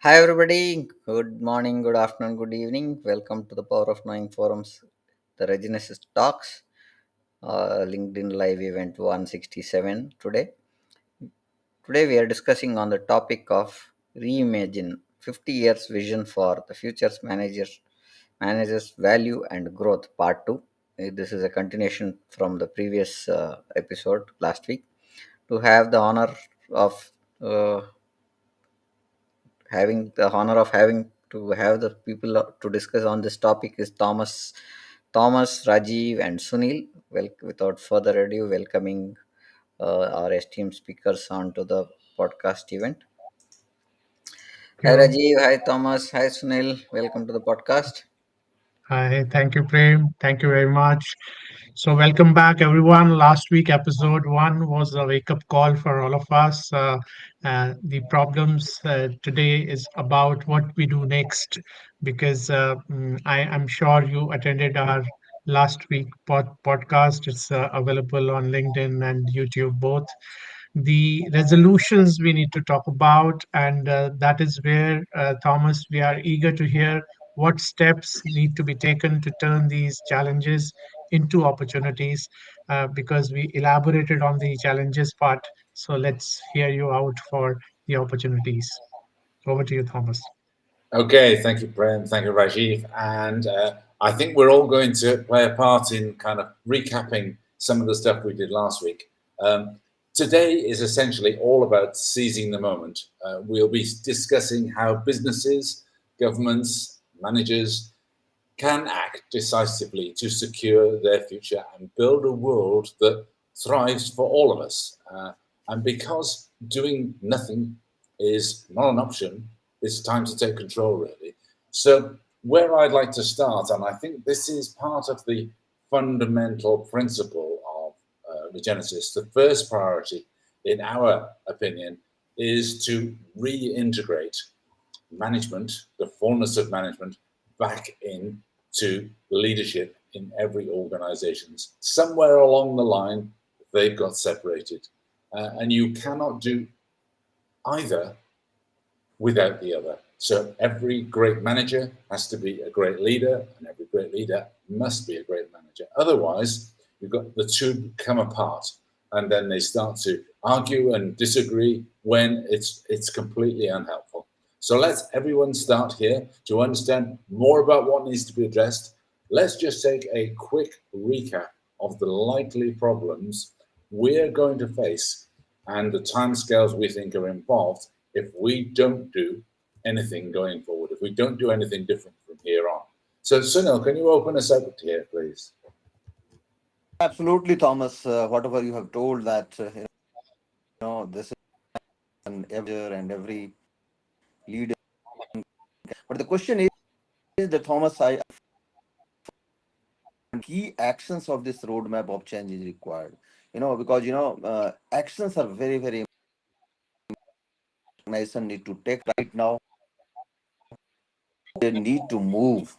Hi, everybody. Good morning, good afternoon, good evening. Welcome to the Power of Knowing Forums, the Regenesis Talks, LinkedIn Live Event 167 today. Today, we are discussing on the topic of Reimagine 50 years vision for the future's managers value and growth, part 2. This is a continuation from the previous episode last week. To have the honor of uh, having to have the people to discuss on this topic is Thomas, Rajiv, and Sunil. Well, without further ado, welcoming our esteemed speakers onto the podcast event. Hi You. Rajiv, hi Thomas, hi Sunil. Welcome to the podcast. Hi, thank you, Prem. Thank you very much. So, welcome back, everyone. Last week, episode one was a wake up call for all of us. The problems today is about what we do next, because I am sure you attended our last week podcast. It's available on LinkedIn and YouTube both. The resolutions we need to talk about, and that is where, Thomas, we are eager to hear what steps need to be taken to turn these challenges into opportunities, because we elaborated on the challenges part. So let's hear you out for the opportunities. Over to you, Thomas. Okay, thank you, Prem. Thank you, Rajiv. And I think we're all going to play a part in kind of recapping some of the stuff we did last week. Today is essentially all about seizing the moment. We'll be discussing how businesses, governments, managers can act decisively to secure their future and build a world that thrives for all of us. And because doing nothing is not an option, it's time to take control, really. So, where I'd like to start, and I think this is part of the fundamental principle of Regenesis, the first priority, in our opinion, is to reintegrate management, the fullness of management, back into leadership in every organization. Somewhere along the line, they've got separated. And you cannot do either without the other. So every great manager has to be a great leader, and every great leader must be a great manager. Otherwise, you've got the two come apart, and then they start to argue and disagree when it's completely unhelpful. So let's everyone start here to understand more about what needs to be addressed. Let's just take a quick recap of the likely problems we're going to face and the timescales we think are involved if we don't do anything going forward, if we don't do anything different from here on. So, Sunil, can you open us up here, please? Absolutely, Thomas. Whatever you have told that this is an every leader. But the question is that Thomas, I key actions of this roadmap of change is required. Because actions are very organization need to take right now. They need to move.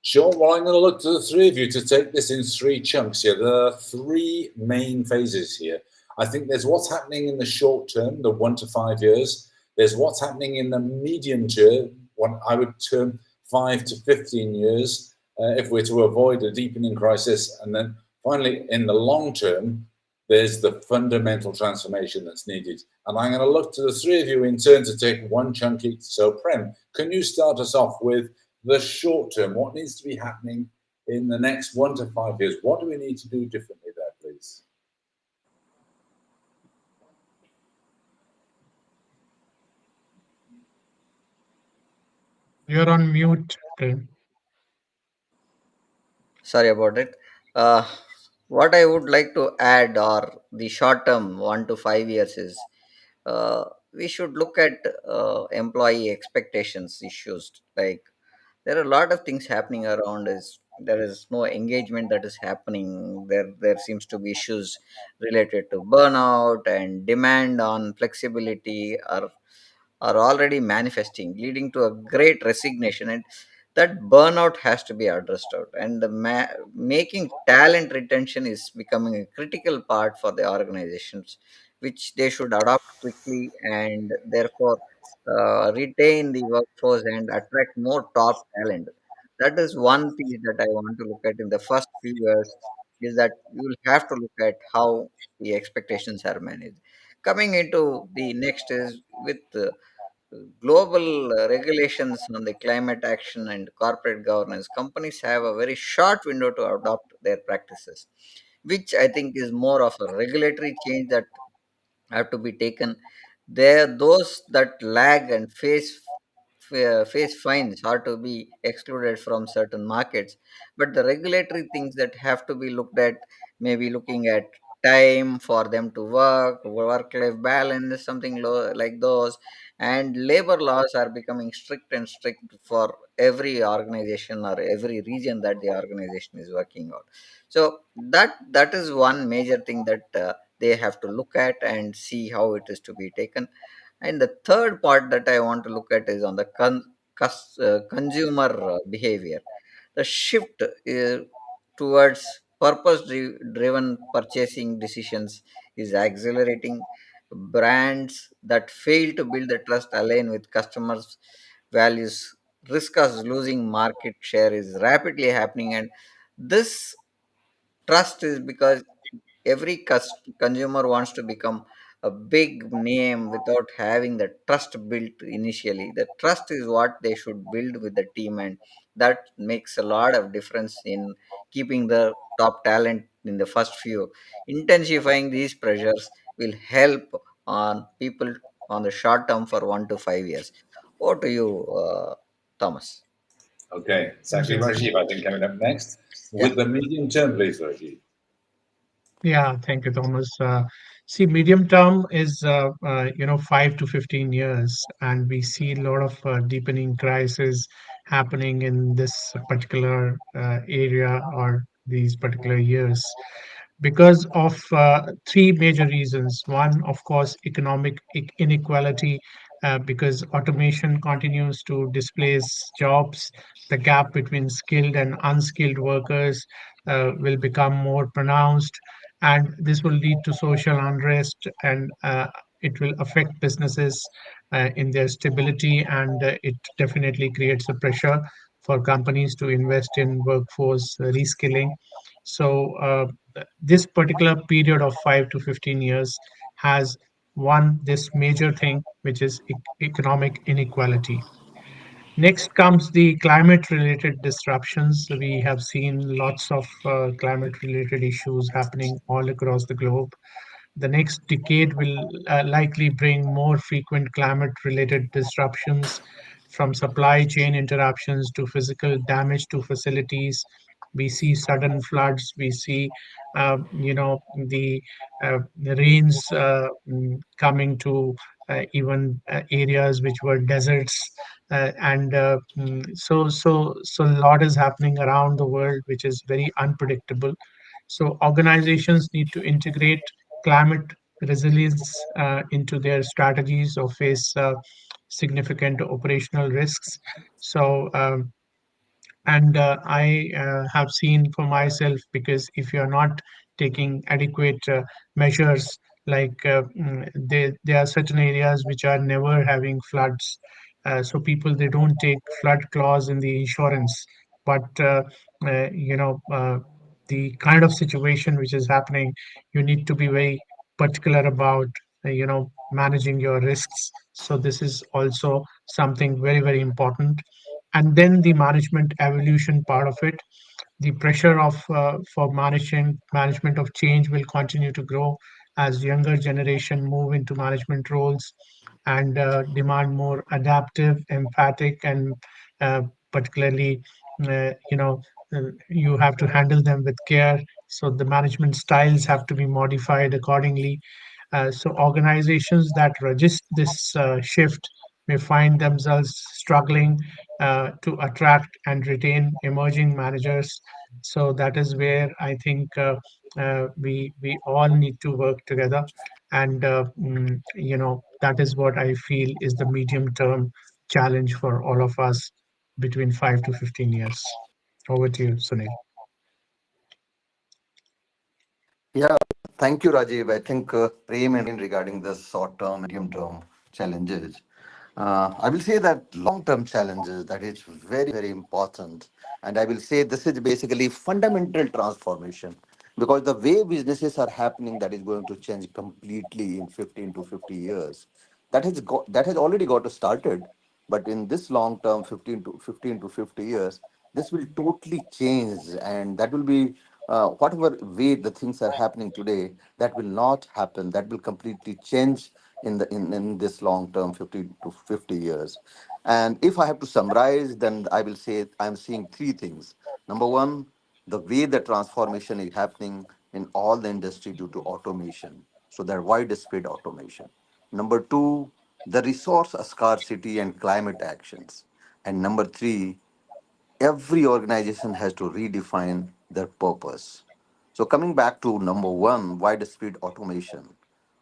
Sure. Well, I'm going to look to the three of you to take this in three chunks here. There are three main phases here. I think there's what's happening in the short term, the 1 to 5 years. There's what's happening in the medium term, what I would term 5 to 15 years, if we're to avoid a deepening crisis. And then finally, in the long term, there's the fundamental transformation that's needed. And I'm going to look to the three of you in turn to take one chunk each. So, Prem, can you start us off with the short term? What needs to be happening in the next 1 to 5 years? What do we need to do differently there, please? You're on mute, Prem. Sorry about it. Uh, what I would like to add, or the short term 1 to 5 years, is we should look at employee expectations issues. Like, there are a lot of things happening around is there is no engagement that is happening. There seems to be issues related to burnout, and demand on flexibility are already manifesting, leading to a great resignation, and that burnout has to be addressed out. And making talent retention is becoming a critical part for the organizations, which they should adopt quickly and therefore retain the workforce and attract more top talent. That is one piece that I want to look at in the first few years, is that you will have to look at how the expectations are managed. Coming into the next is with global regulations on the climate action and corporate governance, companies have a very short window to adopt their practices, which I think is more of a regulatory change that have to be taken. There, those that lag and face fines are to be excluded from certain markets. But the regulatory things that have to be looked at, maybe looking at time for them to work-life balance, something like those, and labor laws are becoming strict and strict for every organization or every region that the organization is working on. So that is one major thing that they have to look at and see how it is to be taken. And the third part that I want to look at is on the consumer behavior. The shift towards purpose driven purchasing decisions is accelerating. Brands that fail to build the trust align with customers' values risk us losing market share is rapidly happening. And this trust is because every consumer wants to become a big name without having the trust built initially. The trust is what they should build with the team, and that makes a lot of difference in keeping the top talent in the first few. Intensifying these pressures will help on people on the short term for 1 to 5 years. Over to you, Thomas. Okay, it's actually Yes. Rajiv, I think, coming up next Yeah. with the medium term, please, Rajiv. Yeah, thank you, Thomas. See, medium term is 5 to 15 years, and we see a lot of deepening crisis happening in this particular area or these particular years because of three major reasons. One, of course, economic inequality, because automation continues to displace jobs. The gap between skilled and unskilled workers will become more pronounced, and this will lead to social unrest, and it will affect businesses in their stability, and it definitely creates a pressure for companies to invest in workforce reskilling. So this particular period of 5 to 15 years has one this major thing, which is economic inequality. Next comes the climate related disruptions. We have seen lots of climate related issues happening all across the globe. The next decade will likely bring more frequent climate related disruptions, from supply chain interruptions to physical damage to facilities. We see sudden floods. We see, the rains coming to even areas which were deserts. And so a lot is happening around the world, which is very unpredictable. So organizations need to integrate climate resilience into their strategies or face significant operational risks. So, and I have seen for myself, because if you're not taking adequate measures, like there are certain areas which are never having floods, so people, they don't take flood clause in the insurance. But uh, you know uh, the kind of situation which is happening, you need to be very particular about managing your risks. So this is also something very, very important. And then the management evolution part of it, the pressure of for management of change will continue to grow as younger generation move into management roles and demand more adaptive, emphatic, and uh, particularly, you have to handle them with care. So the management styles have to be modified accordingly. So organizations that resist this shift may find themselves struggling to attract and retain emerging managers. So that is where I think we all need to work together, and that is what I feel is the medium term challenge for all of us between 5 to 15 years. Over to you, Sunil. Yeah, thank you, Rajiv. I think Prem and regarding the short term, medium term challenges. I will say that long term challenges that is very, very important. And I will say this is basically fundamental transformation because the way businesses are happening that is going to change completely in 15 to 50 years. That has already got started, but in this long term 15 to 50 years, this will totally change, and that will be whatever way the things are happening today, that will not happen. That will completely change in this long term 50 to 50 years. And if I have to summarize, then I will say I'm seeing three things. Number one, the way the transformation is happening in all the industry due to automation. So that widespread automation. Number two, the resource scarcity and climate actions. And number three, every organization has to redefine their purpose. So, coming back to number one, widespread automation,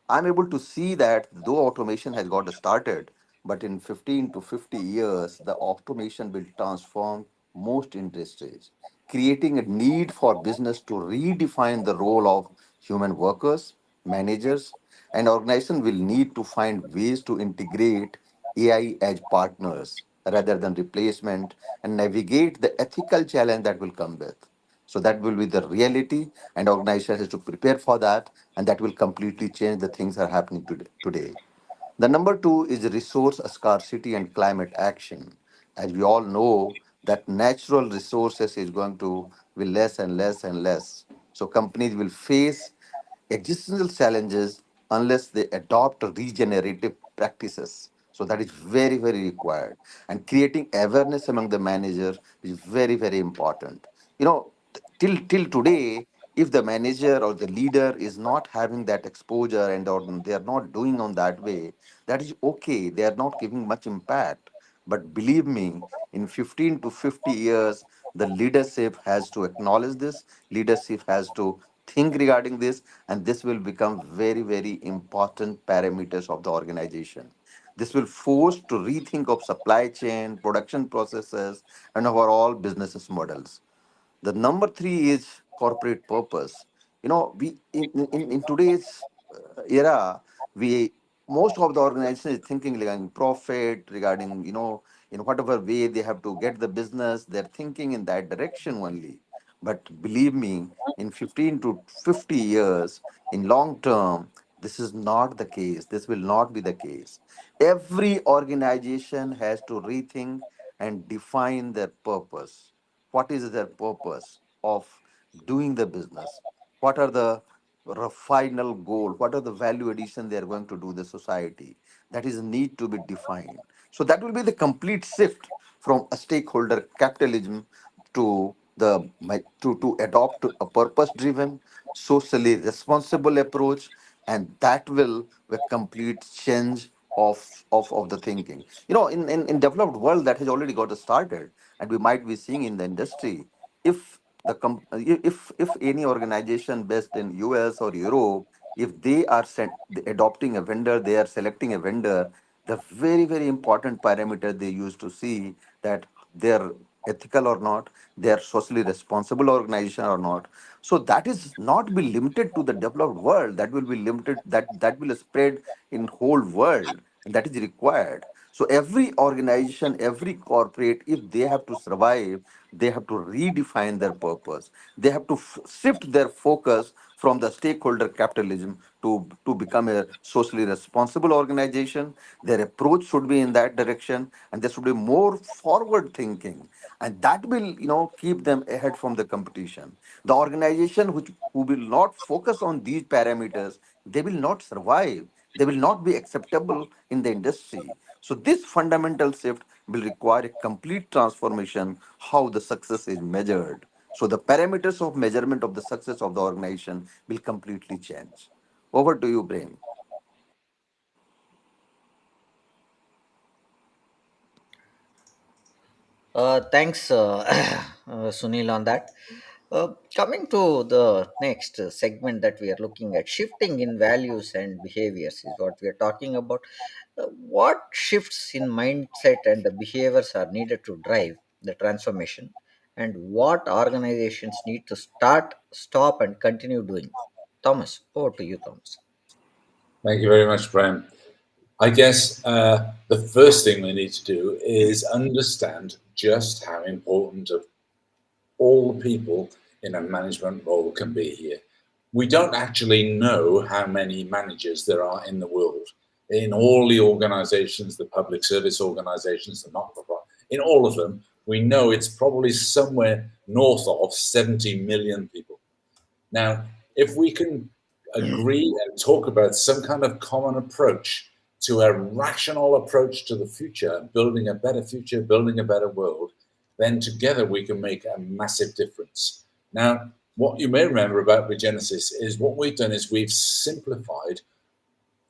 I'm able to see that though automation has got started, but in 15 to 50 years, the automation will transform most industries, creating a need for business to redefine the role of human workers, managers, and organization will need to find ways to integrate AI as partners rather than replacement and navigate the ethical challenge that will come with. So that will be the reality, and organization has to prepare for that, and that will completely change the things that are happening today. The number two is resource scarcity and climate action. As we all know, that natural resources is going to be less and less and less. So companies will face existential challenges unless they adopt regenerative practices. So that is very, very required. And creating awareness among the managers is very, very important. You know, till today, if the manager or the leader is not having that exposure and or they are not doing on that way, that is okay. They are not giving much impact. But believe me, in 15 to 50 years, the leadership has to acknowledge this, leadership has to think regarding this, and this will become very, very important parameters of the organization. This will force to rethink of supply chain, production processes, and overall businesses models. The number three is corporate purpose. You know, we in today's era, we most of the organization is thinking regarding profit, regarding in whatever way they have to get the business. They're thinking in that direction only. But believe me, in 15 to 50 years, in long term, this is not the case. This will not be the case. Every organization has to rethink and define their purpose. What is their purpose of doing the business? What are the final goal? What are the value addition they are going to do the society? That is need to be defined. So that will be the complete shift from a stakeholder capitalism to to adopt a purpose driven, socially responsible approach, and that will be a complete change of the thinking. In developed world that has already got started, and we might be seeing in the industry, if if any organization based in US or Europe, if they are adopting a vendor, they are selecting a vendor, the very, very important parameter they use to see that they're ethical or not, they're socially responsible organization or not. So that is not be limited to the developed world. That will be limited, that will spread in whole world, and that is required. So every organization, every corporate, if they have to survive, they have to redefine their purpose. They have to shift their focus from the stakeholder capitalism to become a socially responsible organization. Their approach should be in that direction, and there should be more forward thinking, and that will keep them ahead from the competition. The organization who will not focus on these parameters, they will not survive. They will not be acceptable in the industry. So this fundamental shift will require a complete transformation how the success is measured. So the parameters of measurement of the success of the organization will completely change. Over to you, Brain. Thanks, Sunil, on that. Coming to the next segment that we are looking at, shifting in values and behaviors is what we are talking about. What shifts in mindset and the behaviors are needed to drive the transformation, and what organizations need to start, stop, and continue doing? Thomas, over to you, Thomas. Thank you very much, Prem. I guess the first thing we need to do is understand just how important all the people in a management role can be here. We don't actually know how many managers there are in the world, in all the organizations, the public service organizations, the not-for-profit, in all of them. We know it's probably somewhere north of 70 million people. Now, if we can agree and talk about some kind of common approach to a rational approach to the future, building a better future, building a better world, then together we can make a massive difference. Now, what you may remember about Regenesis is what we've done is we've simplified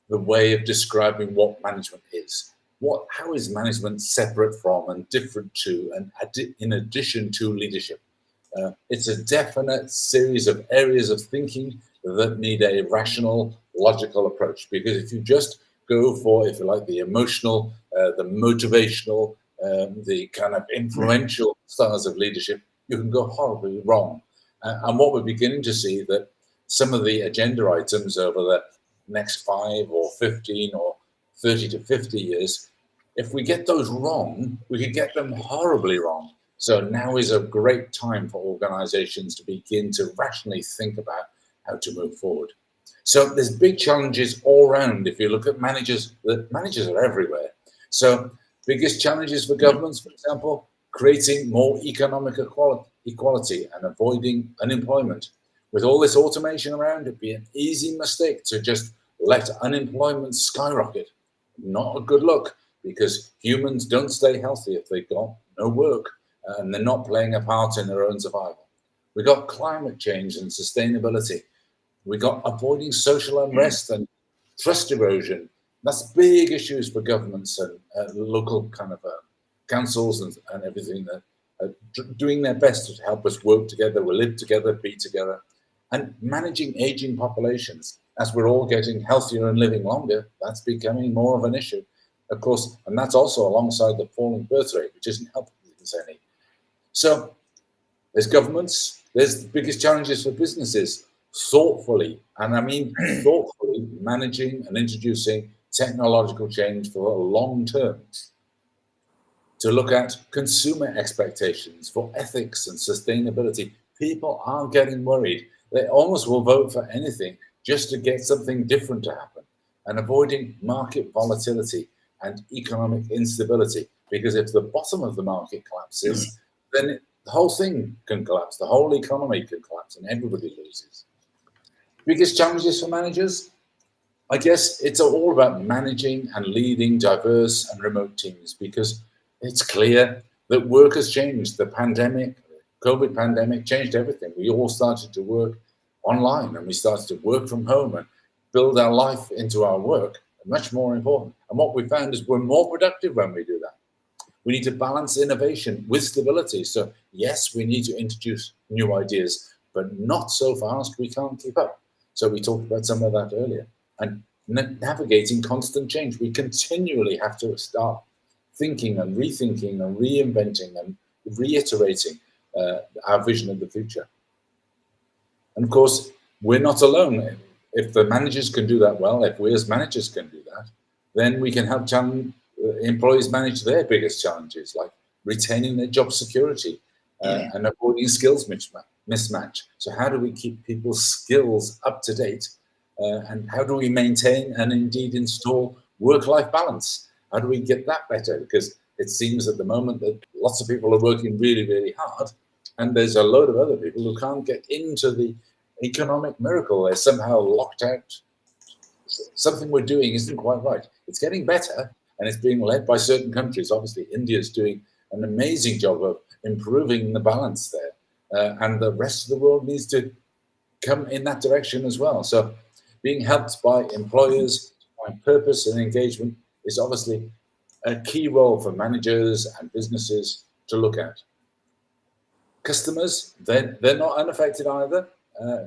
the way of describing what management is. How is management separate from and different to and in addition to leadership? It's a definite series of areas of thinking that need a rational, logical approach. Because if you just go for, if you like, the emotional, the motivational, the kind of influential styles of leadership, you can go horribly wrong. And what we're beginning to see that some of the agenda items over the next 5 or 15 or 30 to 50 years, if we get those wrong, we could get them horribly wrong. So now is a great time for organizations to begin to rationally think about how to move forward. So there's big challenges all around. If you look at managers, the managers are everywhere. So biggest challenges for governments, for example, creating more economic equality and avoiding unemployment. With all this automation around, it'd be an easy mistake to just let unemployment skyrocket. Not a good look, because humans don't stay healthy if they've got no work and they're not playing a part in their own survival. We got climate change and sustainability. We got avoiding social unrest and trust erosion. That's big issues for governments and local kind of councils and everything that are doing their best to help us work together, we live together, be together, and managing aging populations. As we're all getting healthier and living longer, that's becoming more of an issue, of course, and that's also alongside the falling birth rate, which isn't helping things any. So there's governments, there's the biggest challenges for businesses, thoughtfully, and I mean thoughtfully, managing and introducing technological change for the long term, to look at consumer expectations for ethics and sustainability. People are getting worried. They almost will vote for anything just to get something different to happen, and avoiding market volatility and economic instability. Because if the bottom of the market collapses, then the whole thing can collapse, the whole economy can collapse, and everybody loses. Biggest challenges for managers? I guess it's all about managing and leading diverse and remote teams, because it's clear that work has changed. The pandemic, COVID pandemic, changed everything. We all started to work online, and we started to work from home and build our life into our work. Much more important. And what we found is we're more productive when we do that. We need to balance innovation with stability. So yes, we need to introduce new ideas, but not so fast we can't keep up. So we talked about some of that earlier. And navigating constant change. We continually have to start thinking and rethinking and reinventing and reiterating our vision of the future. And of course, we're not alone. If the managers can do that well, if we as managers can do that, then we can help employees manage their biggest challenges, like retaining their job security and avoiding skills mismatch. So how do we keep people's skills up to date? And how do we maintain and indeed install work-life balance? How do we get that better? Because it seems at the moment that lots of people are working really, really hard, and there's a load of other people who can't get into the economic miracle. They're somehow locked out. Something we're doing isn't quite right. It's getting better, and it's being led by certain countries. Obviously, India's doing an amazing job of improving the balance there, and the rest of the world needs to come in that direction as well. So being helped by employers, by purpose and engagement is obviously a key role for managers and businesses to look at. Customers, they're not unaffected either,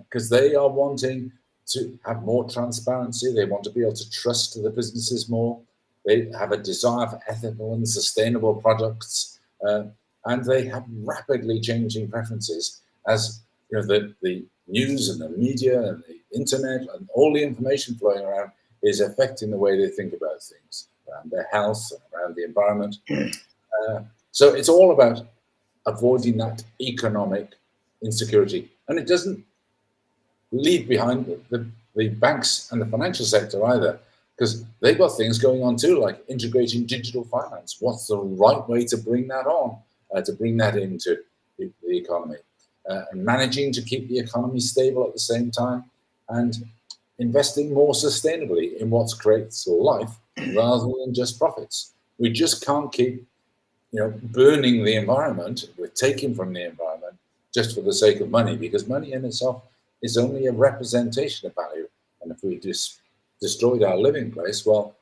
because they are wanting to have more transparency. They want to be able to trust the businesses more. They have a desire for ethical and sustainable products, and they have rapidly changing preferences as the news and the media and the internet and all the information flowing around is affecting the way they think about things, around their health, around the environment. So it's all about avoiding that economic insecurity. And it doesn't leave behind the banks and the financial sector either, because they've got things going on too, like integrating digital finance. What's the right way to bring that on, to bring that into the economy? And managing to keep the economy stable at the same time, and investing more sustainably in what creates life rather than just profits. We just can't keep, burning the environment. We're taking from the environment just for the sake of money, because money in itself is only a representation of value. And if we destroyed our living place, well,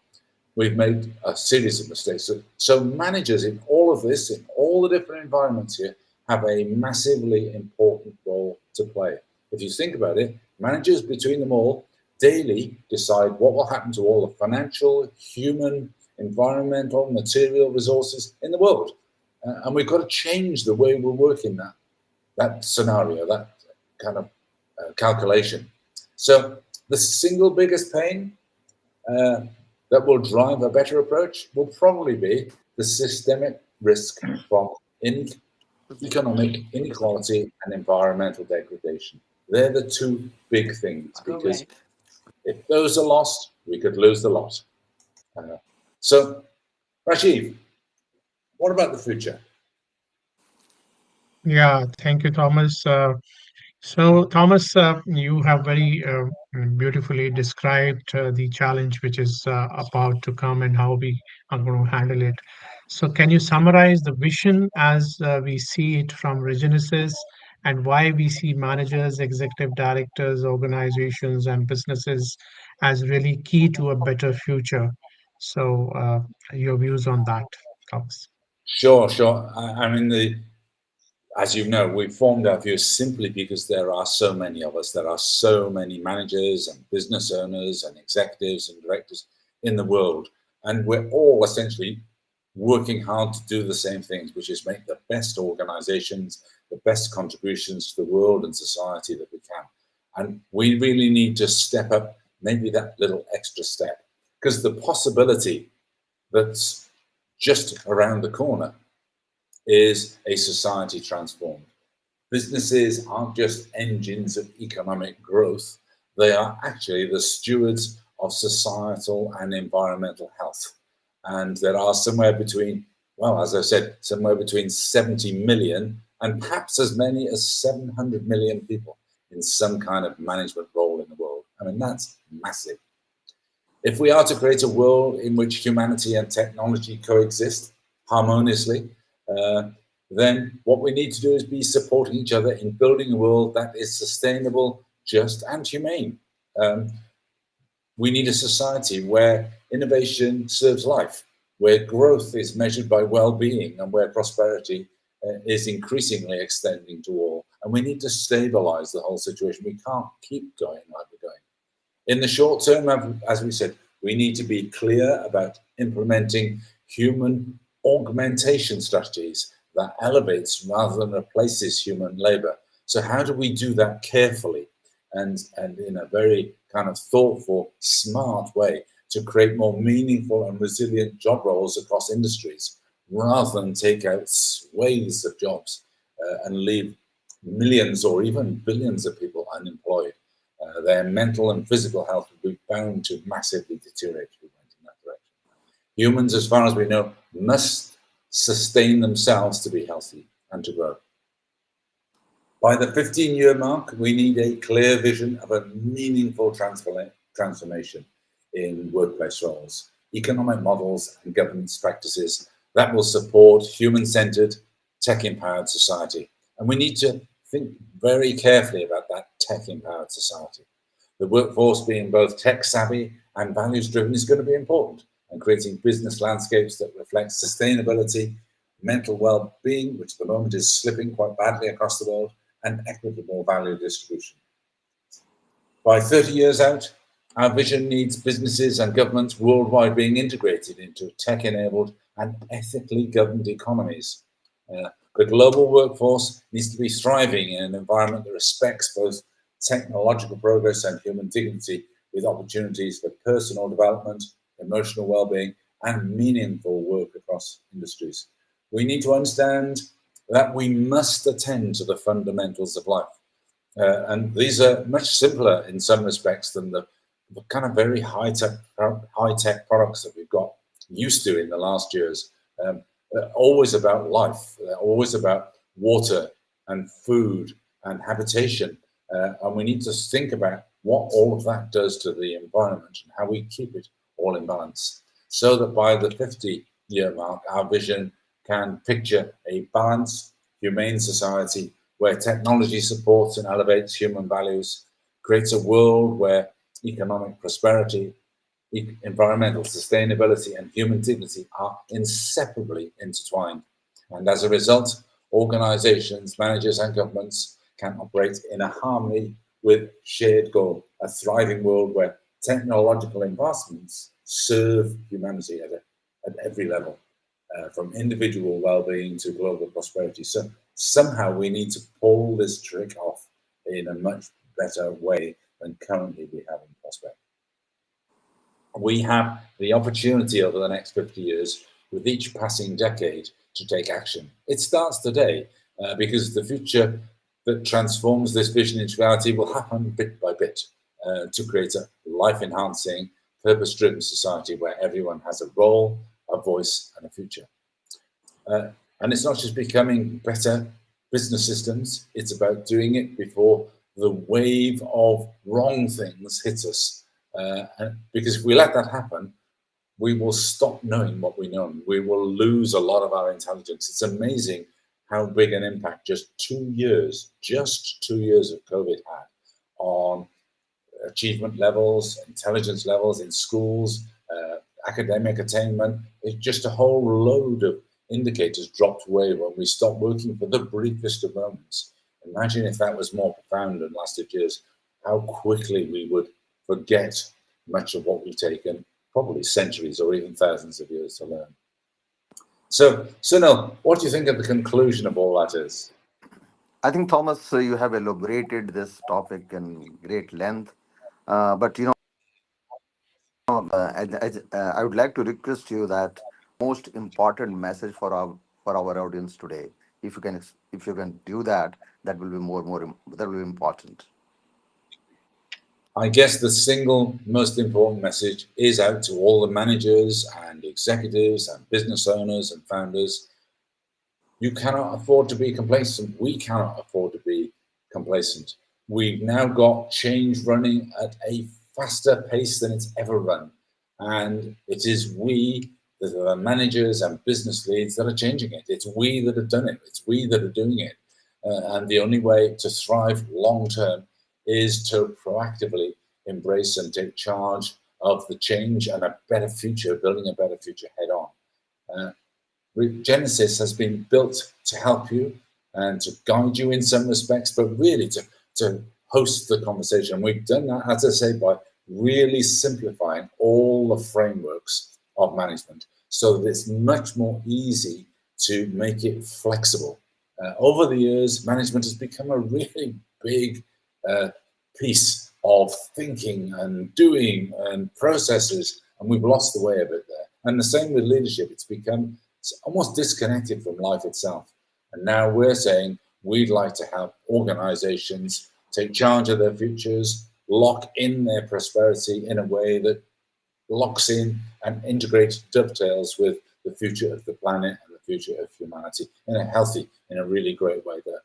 we've made a series of mistakes. So managers in all of this, in all the different environments here, have a massively important role to play. If you think about it, managers between them all daily decide what will happen to all the financial, human, environmental, material resources in the world. And we've got to change the way we work in that scenario, that kind of calculation. So the single biggest pain that will drive a better approach will probably be the systemic risk from economic inequality and environmental degradation. They're the two big things, because if those are lost, we could lose the lot. So, Rajiv, what about the future? Yeah, thank you, Thomas. So, Thomas, you have very beautifully described the challenge which is about to come and how we are going to handle it. So, can you summarize the vision as we see it from Regenesis, and why we see managers, executive directors, organizations, and businesses as really key to a better future? So, your views on that, Thomas? Sure. I mean, as you know, we formed our views simply because there are so many of us. There are so many managers and business owners and executives and directors in the world. And we're all essentially working hard to do the same things, which is make the best organizations, the best contributions to the world and society that we can. And we really need to step up maybe that little extra step, because the possibility that's just around the corner is a society transformed. Businesses aren't just engines of economic growth, they are actually the stewards of societal and environmental health. And there are somewhere between, well, as I said, somewhere between 70 million and perhaps as many as 700 million people in some kind of management role in the world. I mean, that's massive. If we are to create a world in which humanity and technology coexist harmoniously, then what we need to do is be supporting each other in building a world that is sustainable, just, and humane. We need a society where innovation serves life, where growth is measured by well-being, and where prosperity is increasingly extending to all. And we need to stabilize the whole situation. We can't keep going like we're going. In the short term, as we said, we need to be clear about implementing human augmentation strategies that elevates rather than replaces human labor. So how do we do that carefully and in a very kind of thoughtful, smart way to create more meaningful and resilient job roles across industries, rather than take out swathes of jobs and leave millions or even billions of people unemployed? Their mental and physical health would be bound to massively deteriorate if we went in that direction. Humans, as far as we know, must sustain themselves to be healthy and to grow. By the 15-year mark, we need a clear vision of a meaningful transformation in workplace roles, economic models, and governance practices that will support human-centered, tech-empowered society. And we need to think very carefully about that tech-empowered society. The workforce being both tech-savvy and values-driven is going to be important, and creating business landscapes that reflect sustainability, mental well-being, which at the moment is slipping quite badly across the world, and equitable value distribution. By 30 years out, our vision needs businesses and governments worldwide being integrated into tech-enabled and ethically governed economies. The global workforce needs to be thriving in an environment that respects both technological progress and human dignity with opportunities for personal development, emotional well-being, and meaningful work across industries. We need to understand that we must attend to the fundamentals of life. And these are much simpler in some respects than the kind of very high-tech products that we've got used to in the last years. They're always about life. They're always about water and food and habitation. And we need to think about what all of that does to the environment and how we keep it all in balance, so that by the 50-year mark, our vision can picture a balanced, humane society where technology supports and elevates human values, creates a world where economic prosperity, environmental sustainability, and human dignity are inseparably intertwined. And as a result, organizations, managers, and governments can operate in a harmony with shared goal, a thriving world where technological advancements serve humanity at every level, from individual well-being to global prosperity. So somehow we need to pull this trick off in a much better way than currently we have in prospect. We have the opportunity over the next 50 years, with each passing decade, to take action. It starts today, because the future that transforms this vision into reality will happen bit by bit, to create a life-enhancing, purpose-driven society where everyone has a role, a voice, and a future. And it's not just becoming better business systems, it's about doing it before the wave of wrong things hits us. And because if we let that happen, we will stop knowing what we know. We will lose a lot of our intelligence. It's amazing how big an impact just 2 years of COVID had on achievement levels, intelligence levels in schools, academic attainment. It's just a whole load of indicators dropped away when we stopped working for the briefest of moments. Imagine if that was more profound and lasted years, how quickly we would forget much of what we've taken probably centuries or even thousands of years to learn. So, Sunil, what do you think of the conclusion of all that is? I think, Thomas, you have elaborated this topic in great length. But I would like to request you that most important message for our audience today. If you can do that, that will be that will be important. I guess the single most important message is out to all the managers and executives and business owners and founders. You cannot afford to be complacent. We cannot afford to be complacent. We've now got change running at a faster pace than it's ever run. And it is we that are managers and business leads that are changing it. It's we that have done it. It's we that are doing it. And the only way to thrive long term is to proactively embrace and take charge of the change and a better future, building a better future head on. Regenesis has been built to help you and to guide you in some respects, but really to host the conversation. We've done that, as I say, by really simplifying all the frameworks of management so that it's much more easy to make it flexible. Over the years, management has become a really big piece of thinking and doing and processes, and we've lost the way a bit there. And the same with leadership. It's become almost disconnected from life itself. And now we're saying we'd like to help organizations take charge of their futures, lock in their prosperity in a way that locks in and integrates, dovetails with the future of the planet and the future of humanity in a healthy, in a really great way that,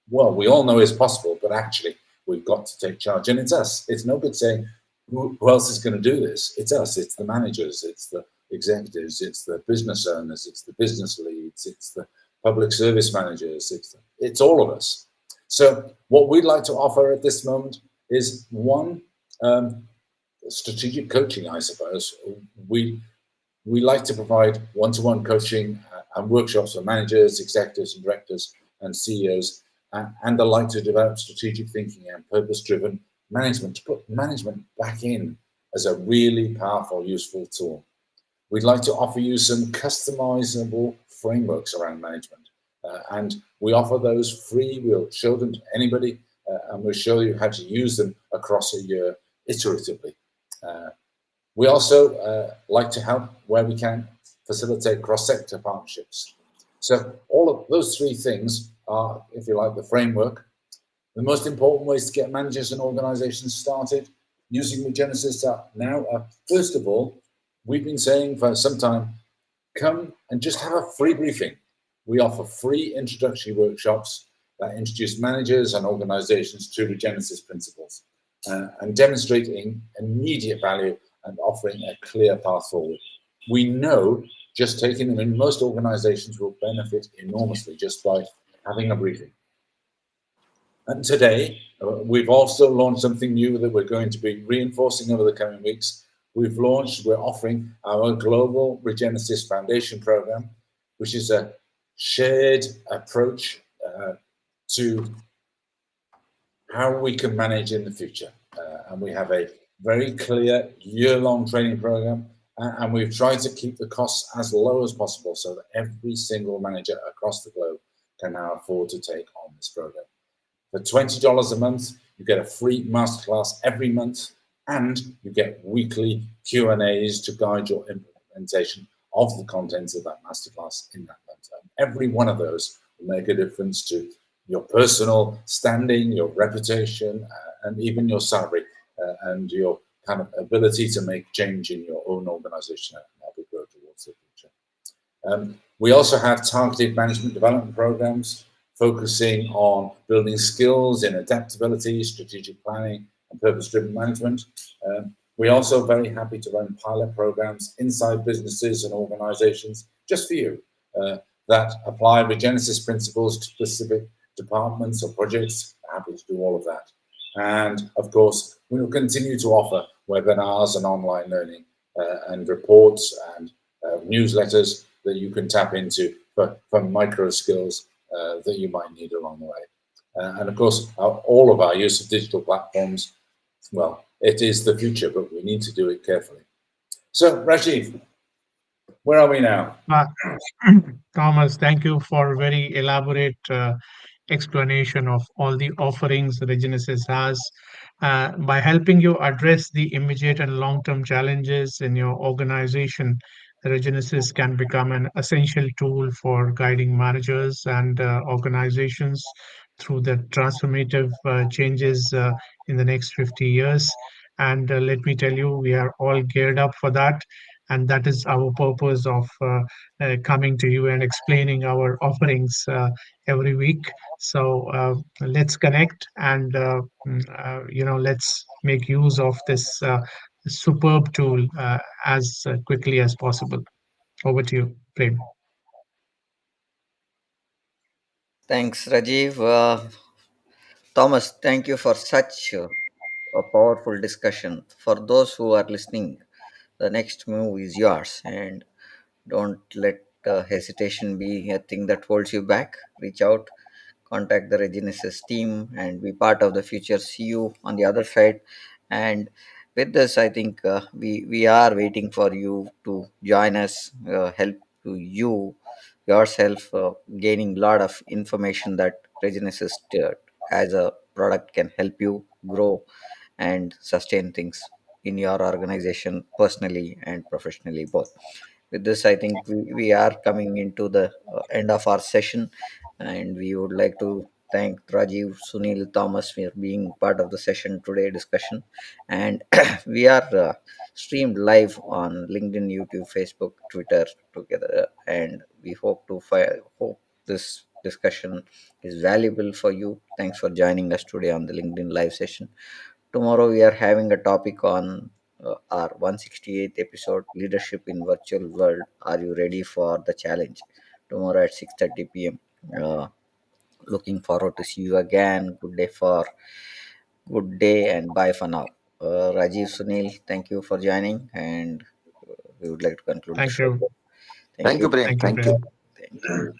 well, we all know is possible, but actually we've got to take charge. And it's us. It's no good saying, who else is going to do this? It's us. It's the managers. It's the executives. It's the business owners. It's the business leads. It's the public service managers. It's all of us. So what we'd like to offer at this moment is one, strategic coaching, I suppose. We like to provide one-to-one coaching and workshops for managers, executives, and directors and CEOs, and the like to develop strategic thinking and purpose-driven management, to put management back in as a really powerful, useful tool. We'd like to offer you some customizable frameworks around management, and we offer those free. We'll show them to anybody and we'll show you how to use them across a year iteratively. We also like to help where we can facilitate cross-sector partnerships. So all of those three things are, if you like, the framework. The most important ways to get managers and organizations started using Regenesis now are, first of all, we've been saying for some time, come and just have a free briefing. We offer free introductory workshops that introduce managers and organizations to Regenesis principles and demonstrating immediate value and offering a clear path forward. We know just taking them in, most organizations will benefit enormously just by having a briefing. And today, we've also launched something new that we're going to be reinforcing over the coming weeks. We're offering our Global Regenesis Foundation Program, which is a shared approach to how we can manage in the future. And we have a very clear year-long training program, and we've tried to keep the costs as low as possible so that every single manager across the globe can now afford to take on this program. For $20 a month, you get a free masterclass every month, and you get weekly Q&As to guide your implementation of the contents of that masterclass in that month. Every one of those will make a difference to your personal standing, your reputation, and even your salary, and your kind of ability to make change in your own organization and help it grow towards the future. We also have targeted management development programs focusing on building skills in adaptability, strategic planning, and purpose-driven management. We're also very happy to run pilot programs inside businesses and organizations, just for you, that apply Regenesis principles to specific departments or projects. We're happy to do all of that. And of course, we will continue to offer webinars and online learning and reports and newsletters that you can tap into for micro skills that you might need along the way. And of course, all of our use of digital platforms, well, it is the future, but we need to do it carefully. So, Rajiv, where are we now? Thomas, thank you for a very elaborate explanation of all the offerings Regenesis has. By helping you address the immediate and long-term challenges in your organization, Regenesis can become an essential tool for guiding managers and organizations through the transformative changes in the next 50 years. And let me tell you, we are all geared up for that. And that is our purpose of coming to you and explaining our offerings every week. So let's connect and let's make use of this superb tool as quickly as possible. Over to you, Prem. Thanks, Rajiv. Thomas, thank you for such a powerful discussion. For those who are listening, the next move is yours, and don't let hesitation be a thing that holds you back. Reach out, contact the Regenesis team, and be part of the future. See you on the other side. And with this, I think we are waiting for you to join us, help you yourself gaining a lot of information that Regenesis as a product can help you grow and sustain things in your organization personally and professionally both. With this, I think we are coming into the end of our session, and we would like to thank Rajiv, Sunil, Thomas for being part of the session today discussion. And we are streamed live on LinkedIn, YouTube, Facebook, Twitter together, and we hope this discussion is valuable for you. Thanks for joining us today on the LinkedIn live session. Tomorrow we are having a topic on our 168th episode, Leadership in Virtual World. Are you ready for the challenge? Tomorrow at 6:30 p.m. Looking forward to see you again. Good day and bye for now. Rajiv, Sunil, thank you for joining, and we would like to conclude the Thank show. you. Thank Thank you. you, Prem. Thank you, Thank you. Prem. Thank you.